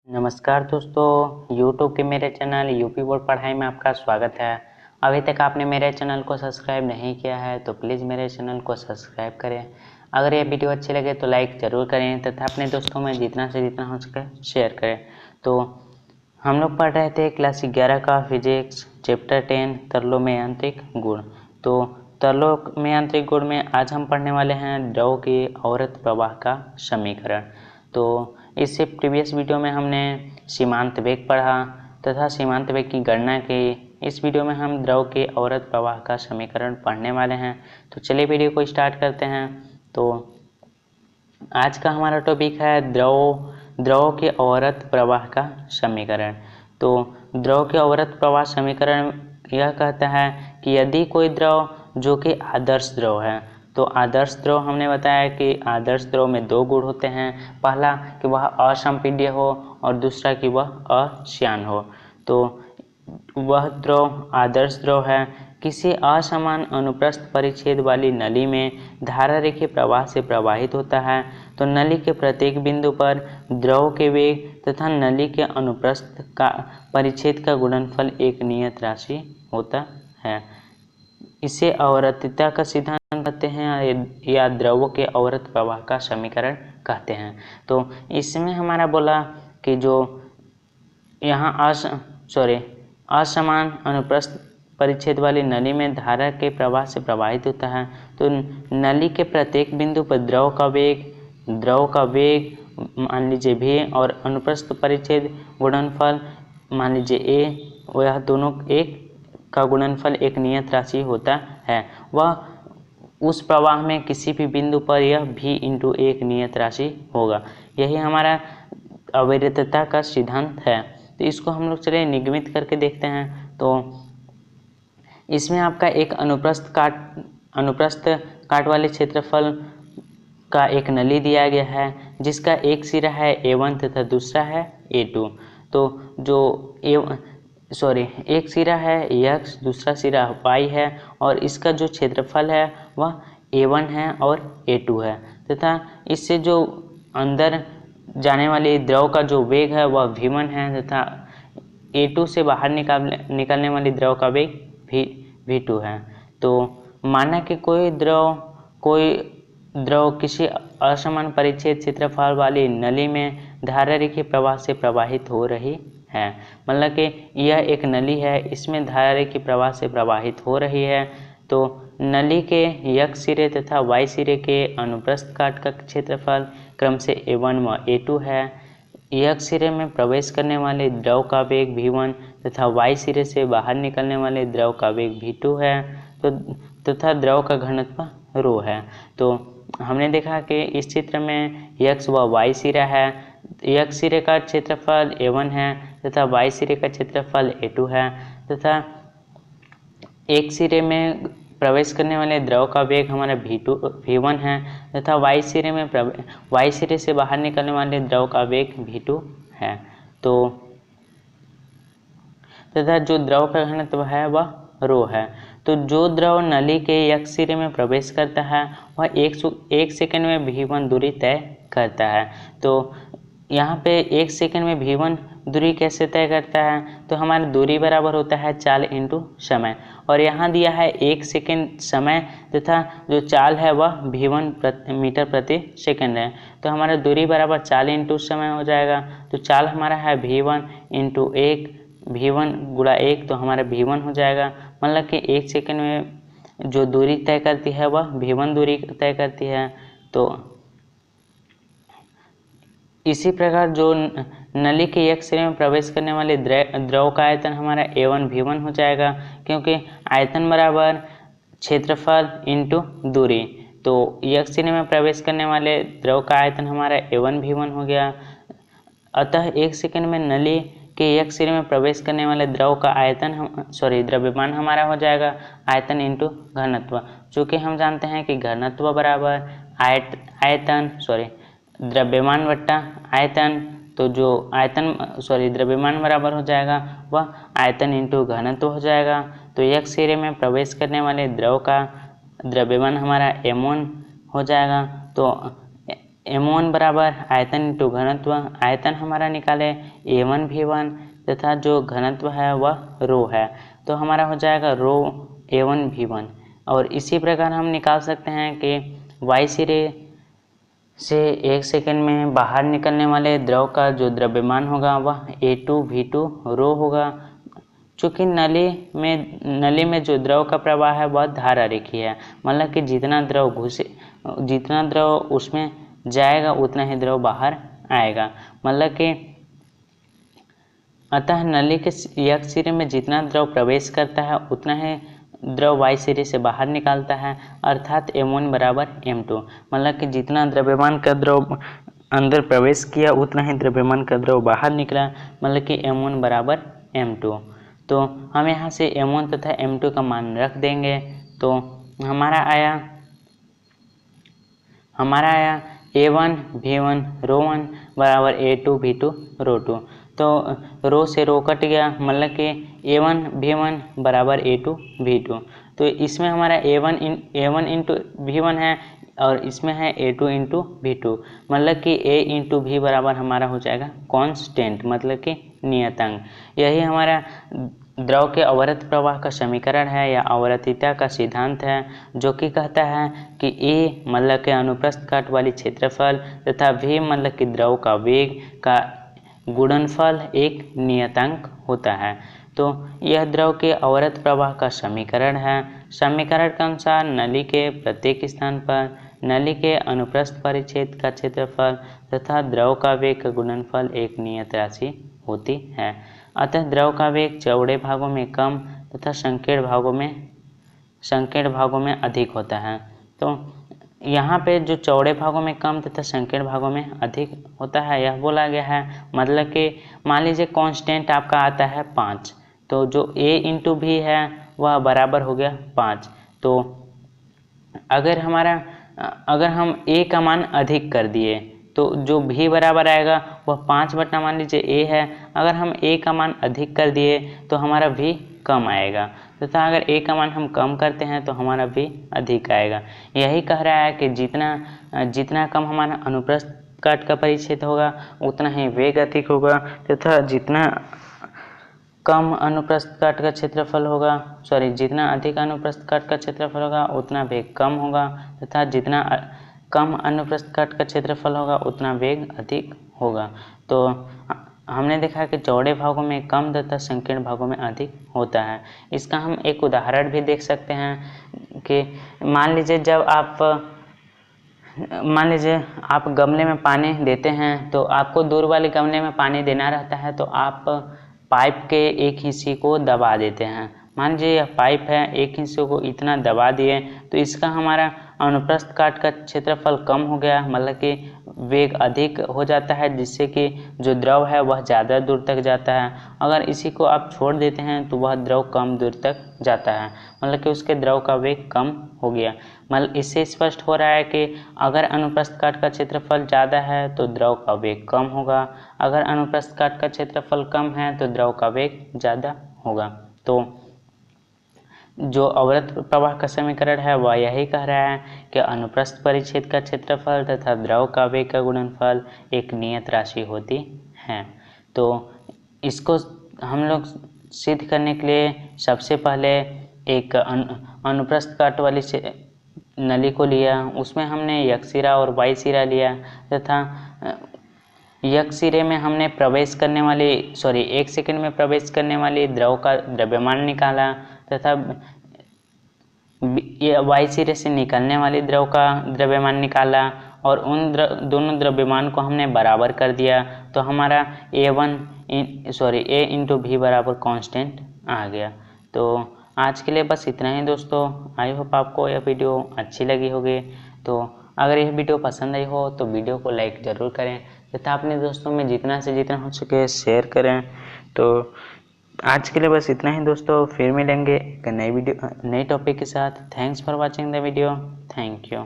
नमस्कार दोस्तों, YouTube के मेरे चैनल यूपी बोर्ड पढ़ाई में आपका स्वागत है। अभी तक आपने मेरे चैनल को सब्सक्राइब नहीं किया है तो प्लीज़ मेरे चैनल को सब्सक्राइब करें। अगर ये वीडियो अच्छी लगे तो लाइक ज़रूर करें तथा अपने दोस्तों में जितना से जितना हो सके शेयर करें। तो हम लोग पढ़ रहे थे क्लास 11 का फिजिक्स चैप्टर 10 तरलों में यांत्रिक गुण। तो तरलों में यांत्रिक गुण में आज हम पढ़ने वाले हैं द्रव के अवरक्त प्रवाह का समीकरण। तो इससे प्रीवियस वीडियो में हमने सीमांत वेग पढ़ा तथा सीमांत वेग की गणना की। इस वीडियो में हम द्रव के अवरक्त प्रवाह का समीकरण पढ़ने वाले हैं। तो चलिए वीडियो को स्टार्ट करते हैं। तो आज का हमारा टॉपिक है द्रव के अवरक्त प्रवाह का समीकरण। तो द्रव के अवरक्त प्रवाह समीकरण यह कहता है कि यदि कोई द्रव जो कि आदर्श द्रव है, तो आदर्श द्रव हमने बताया कि आदर्श द्रव में दो गुण होते हैं। पहला कि वह असंपीड्य हो और दूसरा कि वह अश्यान हो। तो वह द्रव आदर्श द्रव है। किसी असमान अनुप्रस्थ परिच्छेद वाली नली में धारा रेखीय प्रवाह से प्रवाहित होता है। तो नली के प्रत्येक बिंदु पर द्रव के वेग तथा नली के अनुप्रस्थ का परिच्छेद का गुणनफल एक नियत राशि होता है। इसे अवरक्तता का सिद्धांत कहते हैं या द्रव के अवरक्त प्रवाह का समीकरण कहते हैं। तो इसमें हमारा बोला कि जो यहाँ असमान अनुप्रस्थ परिच्छेद वाली नली में धारा के प्रवाह से प्रवाहित होता है। तो नली के प्रत्येक बिंदु पर द्रव का वेग मान लीजिए v और अनुप्रस्थ परिच्छेद गुणनफल मान लीजिए a, वह दोनों एक का गुणनफल एक नियत राशि होता है। वह उस प्रवाह में किसी भी बिंदु पर यह v × एक नियत राशि होगा। यही हमारा अविरतता का सिद्धांत है। तो इसको हम लोग चलिए निगमित करके देखते हैं। तो इसमें आपका एक अनुप्रस्थ काट वाले क्षेत्रफल का एक नली दिया गया है जिसका एक सिरा है A1 तथा दूसरा है A2। तो जो एक सिरा है x, दूसरा सिरा y है और इसका जो क्षेत्रफल है वह A1 है और A2 है तथा इससे जो अंदर जाने वाली द्रव का जो वेग है वह v1 है तथा A2 से बाहर निकलने वाली द्रव का वेग v2 है। तो माना कि कोई द्रव किसी असमान परिच्छेद क्षेत्रफल वाली नली में धारा रेखीय प्रवाह से प्रवाहित हो रही है। मतलब कि यह एक नली है, इसमें धारा रेखीय प्रवाह से प्रवाहित हो रही है। तो नली के x सिरे तथा y सिरे के अनुप्रस्थ काट का क्षेत्रफल क्रम से A1 व A2 है। x सिरे में प्रवेश करने वाले द्रव का वेग v1 तथा y सिरे से बाहर निकलने वाले द्रव का वेग v2 है। तो तथा द्रव का घनत्व रो है। तो हमने देखा कि इस चित्र में x व y सिरा है। x सिरे का क्षेत्रफल A1 है तथा y सिरे का क्षेत्रफल A2 है तथा एक सिरे में प्रवेश करने वाले द्रव का वेग हमारा v1 है तथा y सिरे से बाहर निकलने वाले द्रव का वेग v2 है। तो तथा जो द्रव का घनत्व है वह रो है। तो जो द्रव नली के x सिरे में प्रवेश करता है वह एक सेकंड में v1 दूरी तय करता है। तो यहाँ पे एक सेकंड में v1 दूरी कैसे तय करता है, तो हमारी दूरी बराबर होता है चाल इंटू समय और यहाँ दिया है एक सेकंड समय तथा जो चाल है वह v1 मीटर प्रति सेकंड है। तो हमारा दूरी बराबर चाल इंटू समय हो जाएगा। तो चाल हमारा है v1 इंटू एक, v1 गुणा एक, तो हमारा v1 हो जाएगा। मतलब कि एक सेकंड में जो दूरी तय करती है वह v1 दूरी तय करती है। तो इसी प्रकार जो नली के एक सिरे में प्रवेश करने वाले द्रव का आयतन हमारा A1 v1 हो जाएगा, क्योंकि आयतन बराबर क्षेत्रफल इंटू दूरी। तो एक सिरे में प्रवेश करने वाले द्रव का आयतन हमारा A1 v1 हो गया। अतः एक सेकंड में नली के एक सिरे में प्रवेश करने वाले द्रव का द्रव्यमान हमारा हो जाएगा आयतन इंटू घनत्व, जो कि हम जानते हैं कि घनत्व बराबर द्रव्यमान बट्टा आयतन। तो जो द्रव्यमान बराबर हो जाएगा वह आयतन इंटू घनत्व हो जाएगा। तो एक सिरे में प्रवेश करने वाले द्रव का द्रव्यमान हमारा m1 हो जाएगा। तो m1 बराबर आयतन इंटू घनत्व, आयतन हमारा निकाले a1 v1 तथा जो घनत्व है वह रो है, तो हमारा हो जाएगा रो a1 v1। और इसी प्रकार हम निकाल सकते हैं कि y सिरे से 1 सेकंड में बाहर निकलने वाले द्रव का जो द्रव्यमान होगा वह a2 v2 रो होगा। चूँकि नली में जो द्रव का प्रवाह है वह धारा रेखीय है, मतलब कि जितना द्रव उसमें जाएगा उतना ही द्रव बाहर आएगा। मतलब कि अतः नली के एक सिरे में जितना द्रव प्रवेश करता है उतना ही द्रव y सिरे से बाहर निकालता है, अर्थात m1 बराबर m2। मतलब कि जितना द्रव्यमान का द्रव अंदर प्रवेश किया उतना ही द्रव्यमान का द्रव बाहर निकला, मतलब कि m1 बराबर m2। तो हम यहाँ से m1 तथा m2 का मान रख देंगे, तो हमारा आया a1 v1 रो 1 बराबर a2 v2 रो 2। तो रो से रो कट गया, मतलब कि a1 v1 बराबर a2 v2। तो इसमें हमारा a1 इंटू v1 है और इसमें है a2 इंटू v2, मतलब कि a इंटू v बराबर हमारा हो जाएगा कांस्टेंट, मतलब कि नियतांक। यही हमारा द्रव के अवरत प्रवाह का समीकरण है या अवरतिता का सिद्धांत है, जो कि कहता है कि A मतलब के अनुप्रस्थ काट वाली क्षेत्रफल तथा V मतलब कि द्रव का वेग का गुणनफल एक नियतांक होता है। तो यह द्रव के अवरत प्रवाह का समीकरण है। समीकरण के अनुसार नली के प्रत्येक स्थान पर नली के अनुप्रस्थ परिच्छेद का क्षेत्रफल तथा द्रव का वेग का गुणनफल एक नियत राशि होती है। अतः द्रव का वेग चौड़े भागों में कम तथा संकीर्ण भागों में अधिक होता है। तो यहाँ पे जो चौड़े भागों में कम तथा संकीर्ण भागों में अधिक होता है यह बोला गया है। मतलब कि मान लीजिए कांस्टेंट आपका आता है 5, तो जो a इंटू भी है वह बराबर हो गया 5। तो अगर हम a का मान अधिक कर दिए तो जो v बराबर आएगा वह 5 बटा मान लीजिए a है। अगर हम a का मान अधिक कर दिए तो हमारा v कम आएगा, तथा अगर a का मान हम कम करते हैं तो हमारा v अधिक आएगा। यही कह रहा है कि जितना कम हमारा अनुप्रस्थ काट का परिच्छेद होगा उतना ही वेग अधिक होगा, तथा जितना कम अनुप्रस्थ काट का क्षेत्रफल होगा जितना अधिक अनुप्रस्थ काट का क्षेत्रफल होगा उतना वेग कम होगा, तथा जितना कम अनुप्रस्थ काट का क्षेत्रफल होगा उतना वेग अधिक होगा। तो हमने देखा कि चौड़े भागों में कम तथा संकीर्ण भागों में अधिक होता है। इसका हम एक उदाहरण भी देख सकते हैं कि मान लीजिए आप गमले में पानी देते हैं, तो आपको दूर वाले गमले में पानी देना रहता है, तो आप पाइप के एक हिस्से को दबा देते हैं। मान लीजिए यह पाइप है, एक हिस्से को इतना दबा दिए तो इसका हमारा अनुप्रस्थ काट का क्षेत्रफल कम हो गया, मतलब कि वेग अधिक हो जाता है, जिससे कि जो द्रव है वह ज़्यादा दूर तक जाता है। अगर इसी को आप छोड़ देते हैं तो वह द्रव कम दूर तक जाता है, मतलब कि उसके द्रव का वेग कम हो गया। मतलब इससे स्पष्ट हो रहा है कि अगर अनुप्रस्थ काट का क्षेत्रफल ज़्यादा है तो द्रव का वेग कम होगा, अगर अनुप्रस्थ काट का क्षेत्रफल कम है तो द्रव का वेग ज़्यादा होगा। तो जो अवरत प्रवाह का समीकरण है वह यही कह रहा है कि अनुप्रस्थ परिच्छेद का क्षेत्रफल तथा द्रव का वेग का गुणनफल एक नियत राशि होती है। तो इसको हम लोग सिद्ध करने के लिए सबसे पहले एक अनुप्रस्थ काट वाली नली को लिया, उसमें हमने x सिरा और y सिरा लिया, तथा x सिरे में हमने एक सेकंड में प्रवेश करने वाली द्रव का द्रव्यमान निकाला, तथा y सिरे से निकलने वाली द्रव का द्रव्यमान निकाला, और उन दोनों द्रव्यमान को हमने बराबर कर दिया, तो हमारा a इंटू v बराबर कांस्टेंट आ गया। तो आज के लिए बस इतना ही दोस्तों। आई होप आपको यह वीडियो अच्छी लगी होगी। तो अगर यह वीडियो पसंद आई हो तो वीडियो को लाइक ज़रूर करें, तथा अपने दोस्तों में जितना से जितना हो सके शेयर करें। तो आज के लिए बस इतना ही दोस्तों, फिर मिलेंगे एक नई टॉपिक के साथ। Thanks for watching the video. Thank you.